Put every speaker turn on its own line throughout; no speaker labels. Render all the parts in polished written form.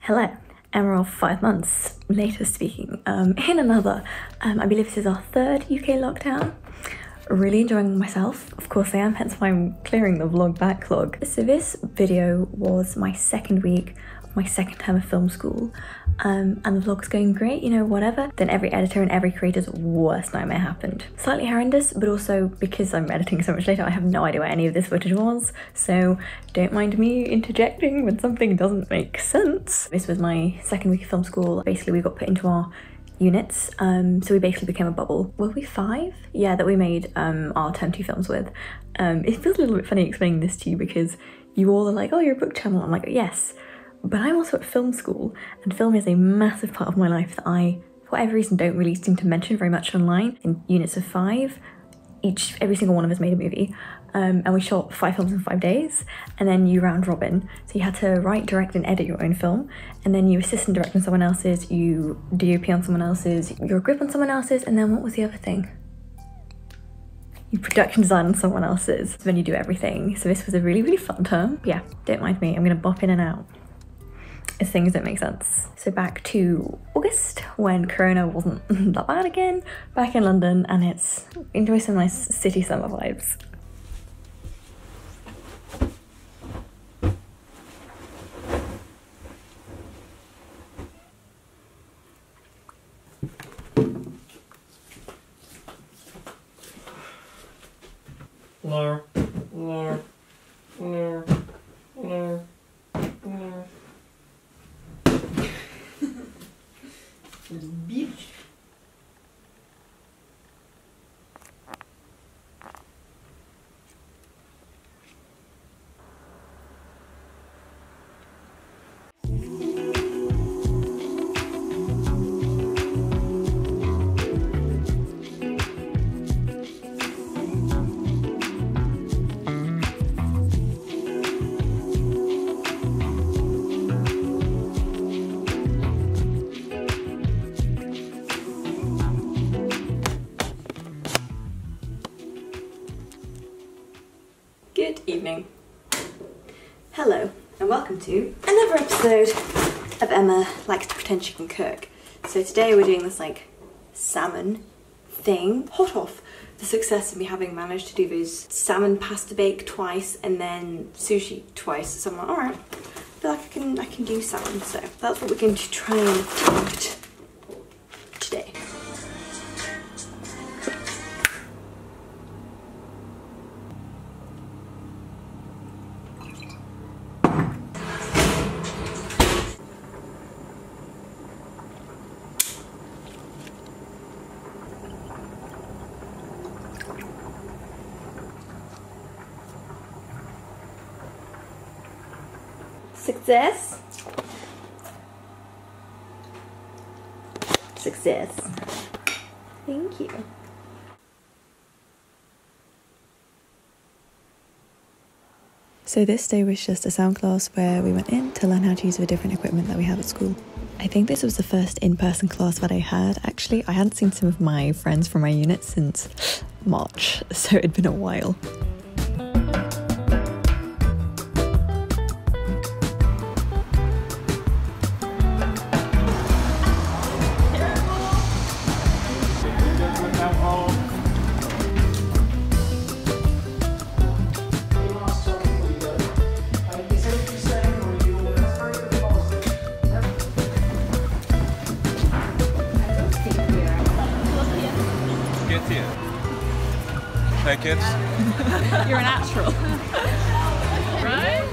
Hello, and we're off 5 months later speaking in another, I believe this is our third UK lockdown. Really enjoying myself, of course I am, hence why I'm clearing the vlog backlog. So this video was my second week of my second term of film school, and the vlog's going great, you know, whatever. Then every editor and every creator's worst nightmare happened. Slightly horrendous, but also because I'm editing so much later, I have no idea where any of this footage was, so don't mind me interjecting when something doesn't make sense. This was my second week of film school. Basically we got put into our units, so we basically became a bubble. Were we 5? Yeah, that we made our term 2 films with. It feels a little bit funny explaining this to you because you all are like, oh, you're a book channel. I'm like, yes, but I'm also at film school, and film is a massive part of my life that I, for whatever reason, don't really seem to mention very much online. In units of 5, every single one of us made a movie, and we shot 5 films in 5 days, and then you round robin. So you had to write, direct and edit your own film, and then you assistant direct on someone else's, you DOP on someone else's, your grip on someone else's, and then what was the other thing? You production design on someone else's. So then you do everything. So this was a really, really fun term. Yeah, don't mind me, I'm gonna bop in and out as things don't make sense. So back to August, when Corona wasn't that bad again, back in London, and it's enjoy some nice city summer vibes.
No, no, no, no, no. Bitch.
Good evening. Hello, and welcome to another episode of Emma Likes to Pretend She Can Cook. So today we're doing this like salmon thing, hot off the success of me having managed to do those salmon pasta bake twice and then sushi twice. So I'm like, alright, I feel like I can do salmon. So that's what we're going to try and attempt today. Success. Success. Thank you. So this day was just a sound class where we went in to learn how to use the different equipment that we have at school. I think this was the first in-person class that I had. Actually, I hadn't seen some of my friends from my unit since March, so it'd been a while.
Hey kids.
You're a natural. Right?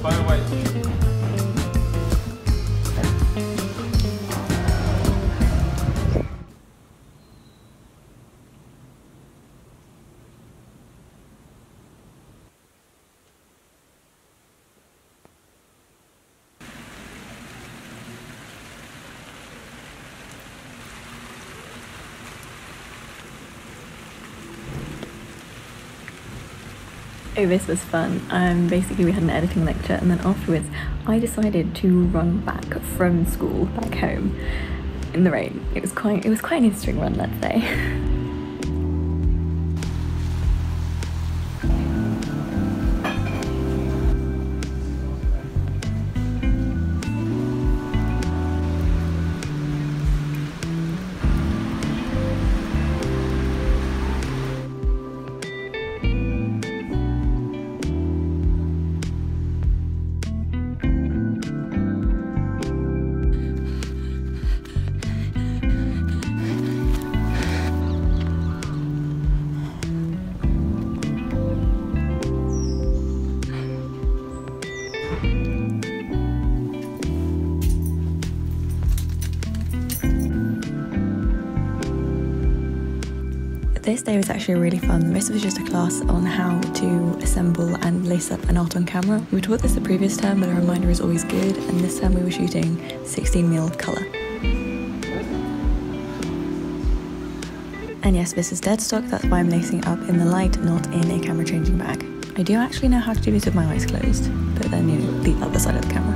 By the way.
Oh, this was fun. Basically we had an editing lecture, and then afterwards I decided to run back from school back home in the rain. It was quite an interesting run that day. This day was actually really fun. Most of it was just a class on how to assemble and lace up an art on camera. We taught this the previous term, but a reminder is always good, and this time we were shooting 16mm colour. And yes, this is dead stock, that's why I'm lacing up in the light, not in a camera changing bag. I do actually know how to do this with my eyes closed, but then, you know, the other side of the camera.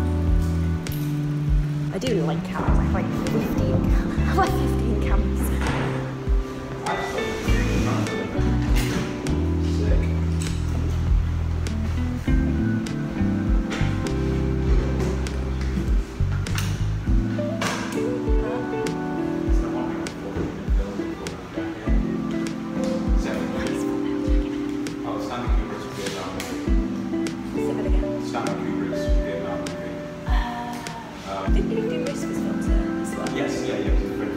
I do like cameras, I have like 15 cameras.
Didn't you do most of his films here as well? Yes, yeah, the first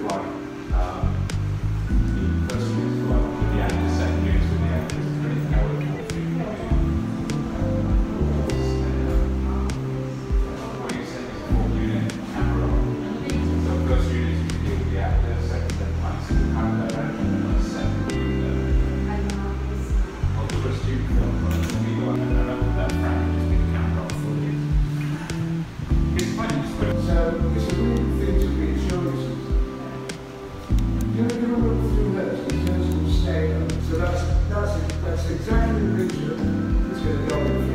one with the actors, second years with the actors, everything I would have to what you said is a 4-unit camera. So first unit you deal with the actors, second then finds the camera director, and then second on the first student film, we go on and around that frame, just pick the camera up for you. It's quite useful. So it's a really thing to reassure you something. You're going to look through those because will stay up. So that's exactly the picture that's going to go in the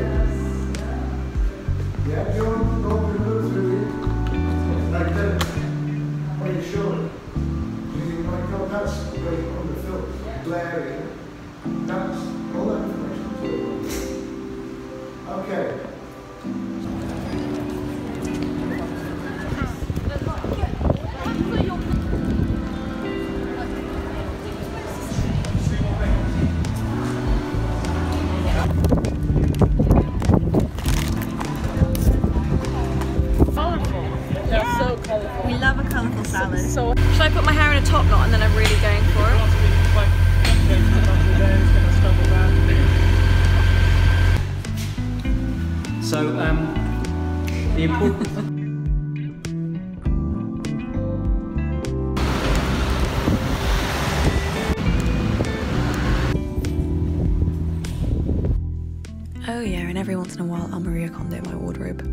yeah, John, go and look through it. Like that. Are you sure? Do you think, my God, that's where you put the film glaring. That's all that information is okay.
We love a colourful salad. So, should I put my hair in a top knot and then I'm really going for it?
So, the important...
Oh yeah, and every once in a while I'll Maria Kondo my wardrobe.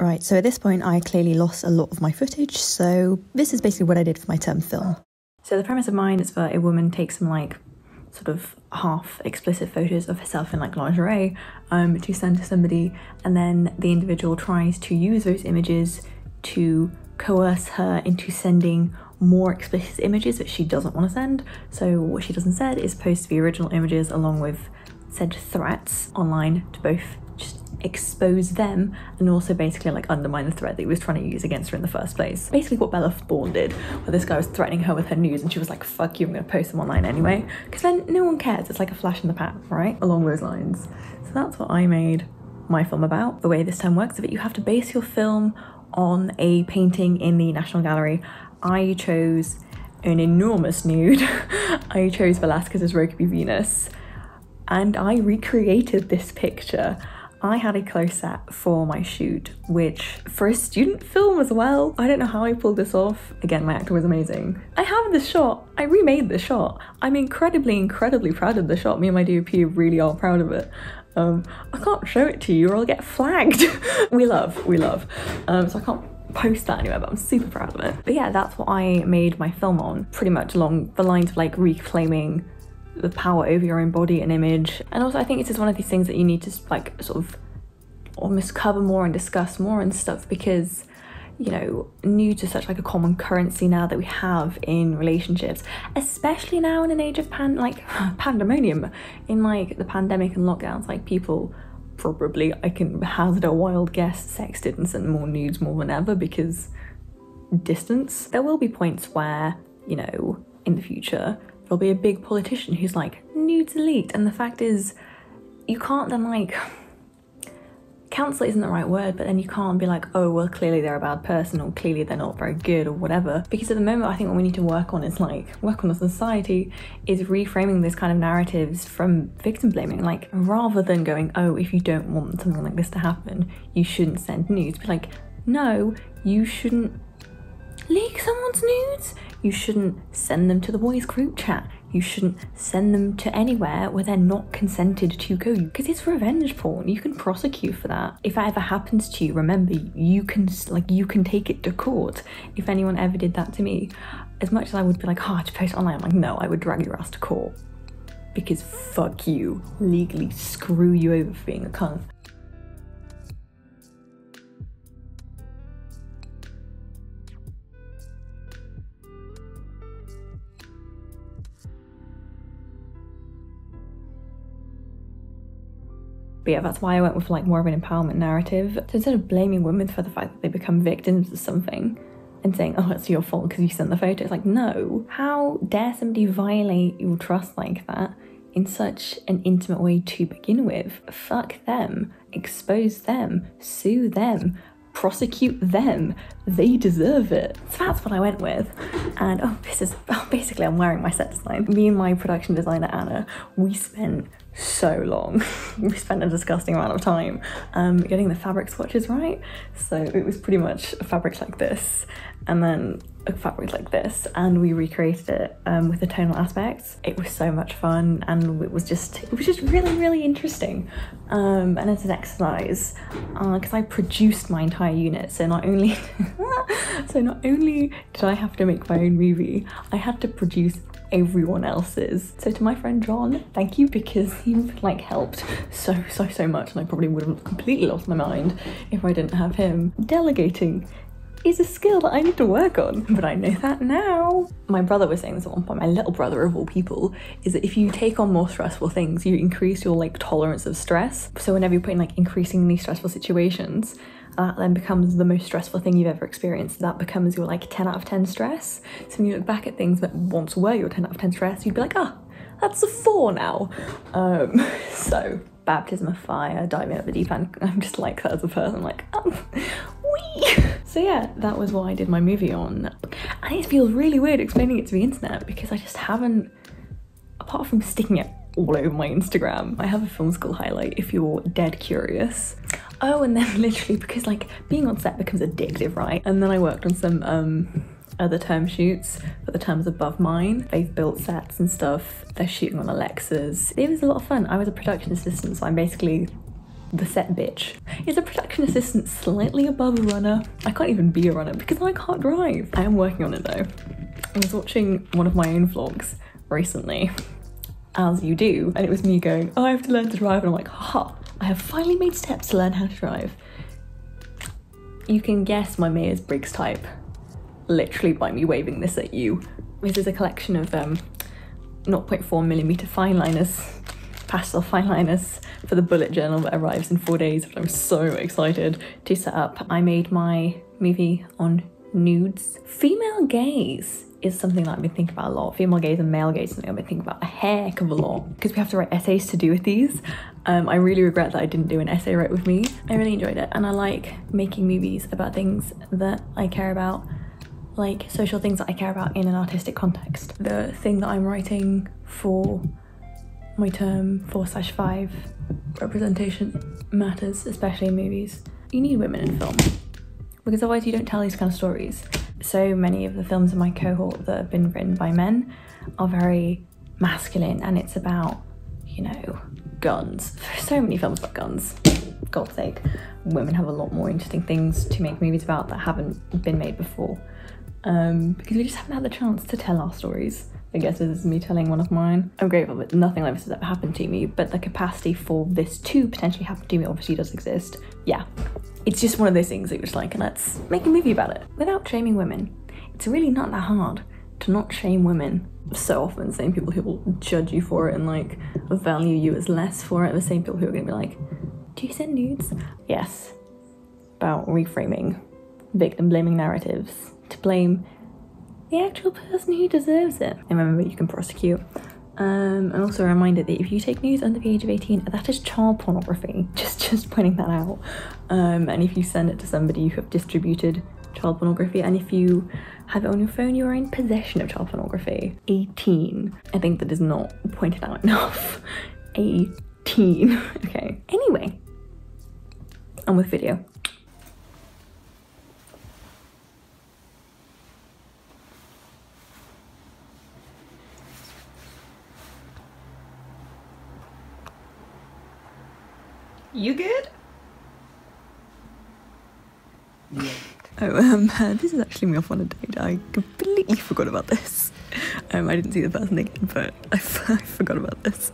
Right, so at this point I clearly lost a lot of my footage, so this is basically what I did for my term film. So the premise of mine is that a woman takes some like sort of half explicit photos of herself in like lingerie to send to somebody, and then the individual tries to use those images to coerce her into sending more explicit images that she doesn't want to send. So what she does instead is post the original images along with said threats online to both just expose them and also basically like undermine the threat that he was trying to use against her in the first place. Basically what Bella Thorne did, where this guy was threatening her with her news and she was like, fuck you, I'm gonna post them online anyway, because then no one cares, it's like a flash in the pan, right? Along those lines. So that's what I made my film about. The way this term works is that you have to base your film on a painting in the National Gallery. I chose an enormous nude. I chose Velázquez's Rokeby Venus, and I recreated this picture. I had a close-up for my shoot, which for a student film as well, I don't know how I pulled this off. Again, my actor was amazing. I have this shot, I remade this shot. I'm incredibly proud of the shot. Me and my DOP really are proud of it. I can't show it to you or I'll get flagged. we love. So I can't post that anywhere, but I'm super proud of it. But yeah, that's what I made my film on, pretty much along the lines of like reclaiming the power over your own body and image. And also I think it's just one of these things that you need to like sort of almost cover more and discuss more and stuff, because you know, nudes are such like a common currency now that we have in relationships, especially now in an age of pandemonium, in like the pandemic and lockdowns. Like people probably, I can hazard a wild guess, sexted and sent more nudes more than ever because distance. There will be points where, you know, in the future there'll be a big politician who's like, nudes are leaked, and the fact is you can't then like, cancel isn't the right word, but then you can't be like, oh well, clearly they're a bad person, or clearly they're not very good, or whatever. Because at the moment I think what we need to work on is like, work on as a society, is reframing those kind of narratives from victim blaming. Like, rather than going, oh, if you don't want something like this to happen, you shouldn't send nudes, be like, no, you shouldn't leak someone's nudes, you shouldn't send them to the boys group chat, you shouldn't send them to anywhere where they're not consented to go, because it's revenge porn. You can prosecute for that. If that ever happens to you, remember, you can take it to court. If anyone ever did that to me, as much as I would be like, oh, to post online, I'm like, no, I would drag your ass to court, because fuck you, legally screw you over for being a cunt. But yeah, that's why I went with like more of an empowerment narrative. So instead of blaming women for the fact that they become victims of something and saying, oh, it's your fault because you sent the photo, it's like, no, how dare somebody violate your trust like that in such an intimate way to begin with? Fuck them, expose them, sue them, prosecute them, they deserve it. So that's what I went with. And basically I'm wearing my set design. Me and my production designer Anna, we spent so long. We spent a disgusting amount of time getting the fabric swatches right. So it was pretty much a fabric like this and then a fabric like this, and we recreated it with the tonal aspects. It was so much fun, and it was just really interesting. And as an exercise, because I produced my entire unit, so not only did I have to make my own movie, I had to produce everyone else's. So to my friend John, thank you, because you've like helped so much, and I probably would have completely lost my mind if I didn't have him. Delegating is a skill that I need to work on, but I know that now. My brother was saying this at one point, my little brother of all people, is that if you take on more stressful things, you increase your like tolerance of stress. So whenever you're put in like increasingly stressful situations, that then becomes the most stressful thing you've ever experienced. That becomes your like 10 out of 10 stress. So when you look back at things that once were your 10 out of 10 stress, you'd be like, ah, that's a 4 now. So baptism of fire, diving at the deep end. I'm just like that as a person, like, wee. So yeah, that was what I did my movie on. And it feels really weird explaining it to the internet because I just haven't, apart from sticking it all over my Instagram, I have a film school highlight if you're dead curious. Oh, and then literally, because like being on set becomes addictive, right? And then I worked on some other term shoots for the terms above mine. They've built sets and stuff. They're shooting on Alexas. It was a lot of fun. I was a production assistant, so I'm basically the set bitch. Is a production assistant slightly above a runner? I can't even be a runner because I can't drive. I am working on it though. I was watching one of my own vlogs recently, as you do, and it was me going, oh, I have to learn to drive, and I'm like, haha, I have finally made steps to learn how to drive. You can guess my Myers-Briggs type literally by me waving this at you. This is a collection of 0.4mm fine liners, pastel fine liners for the bullet journal that arrives in 4 days, which I'm so excited to set up. I made my movie on nudes. Female gaze is something that I've been thinking about a lot. Female gaze and male gaze is something I've been thinking about a heck of a lot, because we have to write essays to do with these. I really regret that I didn't do an essay right with me. I really enjoyed it, and I like making movies about things that I care about, like social things that I care about in an artistic context. The thing that I'm writing for my term 4/5 representation matters, especially in movies. You need women in film, because otherwise you don't tell these kind of stories. So many of the films in my cohort that have been written by men are very masculine, and it's about, you know, guns. So many films about guns. For God's sake, women have a lot more interesting things to make movies about that haven't been made before. Because we just haven't had the chance to tell our stories. I guess this is me telling one of mine. I'm grateful that nothing like this has ever happened to me, but the capacity for this to potentially happen to me obviously does exist. Yeah, it's just one of those things that you're just like, let's make a movie about it. Without shaming women, it's really not that hard to not shame women. So often, the same people who will judge you for it and like value you as less for it are the same people who are gonna be like, do you send nudes? Yes, about reframing victim blaming narratives to blame the actual person who deserves it. And remember, you can prosecute. And also a reminder that if you take nudes under the age of 18, that is child pornography. Just pointing that out. And if you send it to somebody, you have distributed child pornography. And if you have it on your phone, you are in possession of child pornography. 18. I think that is not pointed out enough. 18. Okay. Anyway, on with video.
You good?
Yeah.
Oh, this is actually me off on a date. I completely forgot about this. I didn't see the person again, but I forgot about this.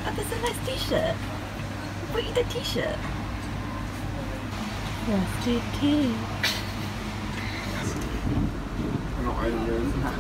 That's a nice t-shirt. What is that t-shirt? Rusty tea.
I'm not really doing that.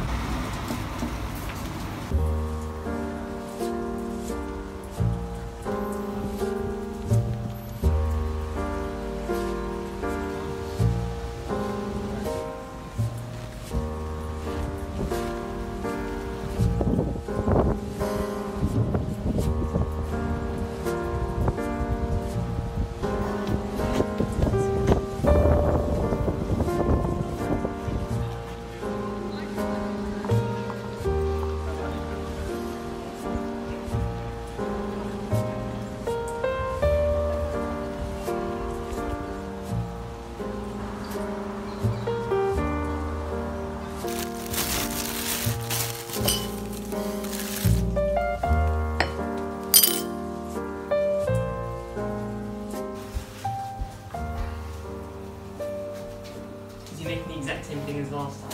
Is he making the exact same thing as last time?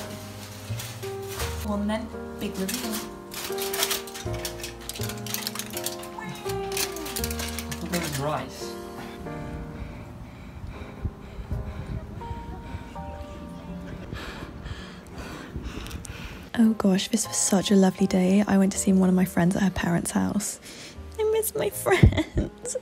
Well, and then big reveal.
I thought there was rice.
Oh gosh, this was such a lovely day. I went to see one of my friends at her parents' house. I miss my friends.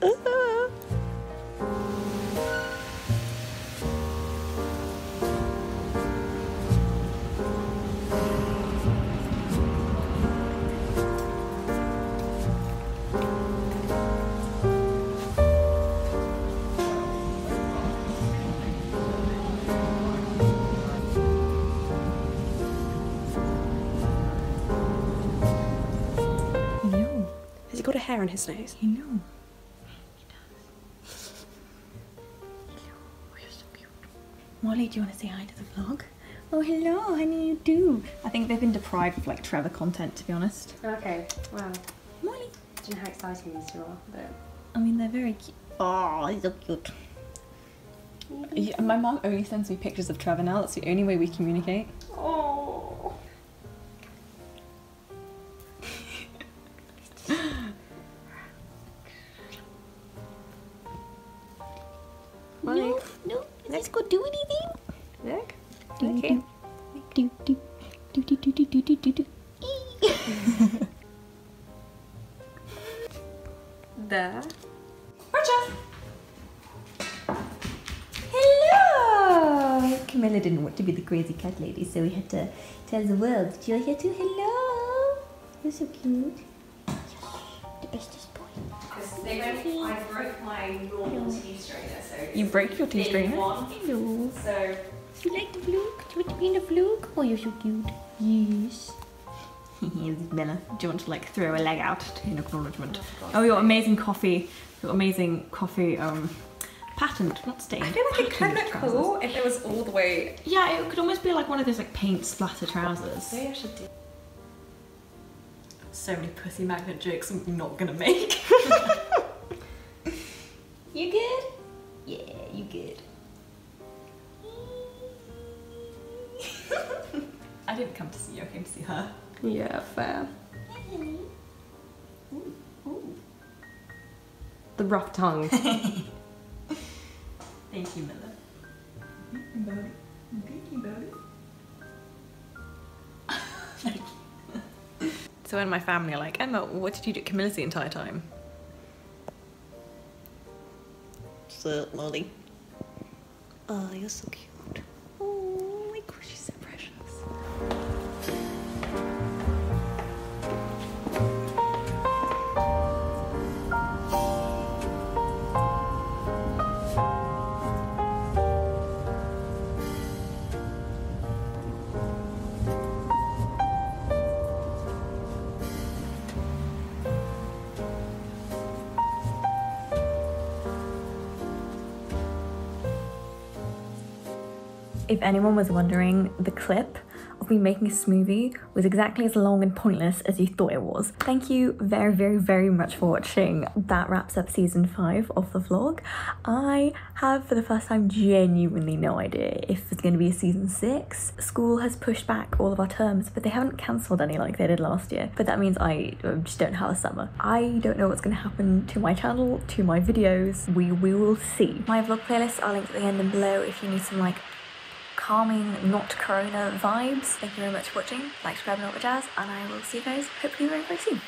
Has he got a hair on his nose?
You know. He does. Hello. Oh, you're so cute. Molly, do you want to say hi to the vlog? Oh, hello, honey, you do. I think they've been deprived of like Trevor content, to be honest.
Okay, wow.
Molly.
I don't know how exciting these two are, but...
I mean, they're very cute. Oh, he's so cute. Yeah, my mom only sends me pictures of Trevor now. That's the only way we communicate.
Oh.
No, no, let's go do anything.
Look. Okay. There.
Hello! Camilla didn't want to be the crazy cat lady, so we had to tell the world that you're here too. Hello! You're so cute. The bestest boy.
I broke my normal tea strainer, so...
You break your tea strainer?
One.
Hello.
So...
Do you like the vlog? Do you want to be in the vlog? Oh, you're so cute. Yes. Here's Bella. Do you want to like throw a leg out in acknowledgement? Oh, your amazing coffee. Your amazing coffee patent, not stain.
I feel like it could look
trousers.
cool if it was all the way...
Yeah, it could almost be like one of those like paint splatter trousers.
Maybe I should do...
So many pussy magnet jokes I'm not gonna make. You good? Yeah, you good. I didn't come to see you, I came to see her.
Yeah, fair.
The rough tongue.
Thank you, Miller. So when my family are like, Emma, what did you do at Camilla's the entire time? So, Molly. Oh, you're so cute. Oh my gosh, she's so precious. If anyone was wondering, the clip of me making a smoothie was exactly as long and pointless as you thought it was. Thank you very, very, very much for watching. That wraps up season 5 of the vlog. I have, for the first time, genuinely no idea if there's going to be a season 6. School has pushed back all of our terms, but they haven't cancelled any like they did last year. But that means I just don't have a summer. I don't know what's going to happen to my channel, to my videos. We will see. My vlog playlist are linked at the end and below if you need some like calming, not corona vibes. Thank you very much for watching. Like, subscribe and all the jazz, and I will see you guys hopefully very, very soon.